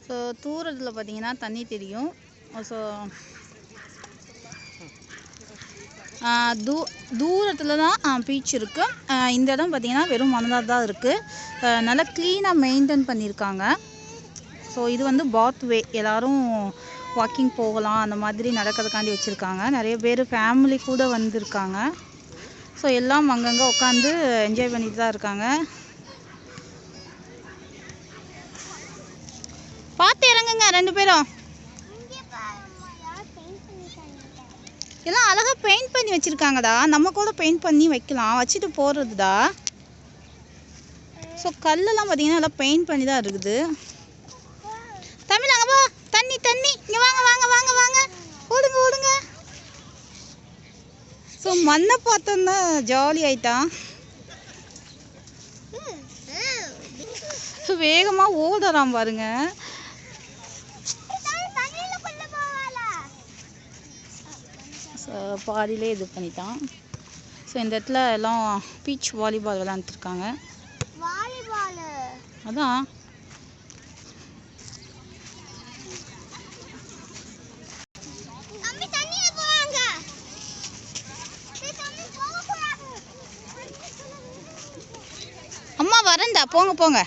So தூரத்தில் பார்த்தீங்கன்னா தண்ணி தெரியும். ஸோ தூரத்தில் தான் பீச் இருக்குது. இந்த இடம் பார்த்திங்கன்னா வெறும் மணலாக தான் இருக்குது. நல்லா க்ளீனாக மெயின்டைன் பண்ணியிருக்காங்க. ஸோ இது வந்து பாத் வே, எல்லோரும் வாக்கிங் போகலாம் அந்த மாதிரி நடக்கிறதுக்காண்டி வச்சுருக்காங்க. நிறைய பேர் ஃபேமிலி கூட வந்திருக்காங்க. ஸோ எல்லாம் அங்கங்கே உட்காந்து என்ஜாய் பண்ணிட்டு தான் இருக்காங்க. பார்த்து இறங்குங்க 2 பேரும். எல்லாம் அழகாக பெயிண்ட் பண்ணி வச்சுருக்காங்கடா. நம்ம கூட பெயிண்ட் பண்ணி வைக்கலாம், வச்சுட்டு போகிறதுடா. ஸோ கல்லெல்லாம் பார்த்தீங்கன்னா எல்லாம் பெயிண்ட் பண்ணி தான் இருக்குது. தமிழ் அங்கே வா, தண்ணி தண்ணி, இங்கே வாங்க வாங்க வாங்க வாங்க, ஓடுங்க ஓடுங்க. ஸோ மண்ணை பார்த்தோன்னா ஜாலி ஆயிட்டான். வேகமாக ஓடுறான் பாருங்க. பாதியிலே இது பண்ணிட்டான். ஸோ இந்த இடத்துல எல்லாம் பீச் வாலிபால் விளையாண்டுருக்காங்க. அதான் அம்மா வரேன்டா, போங்க போங்க.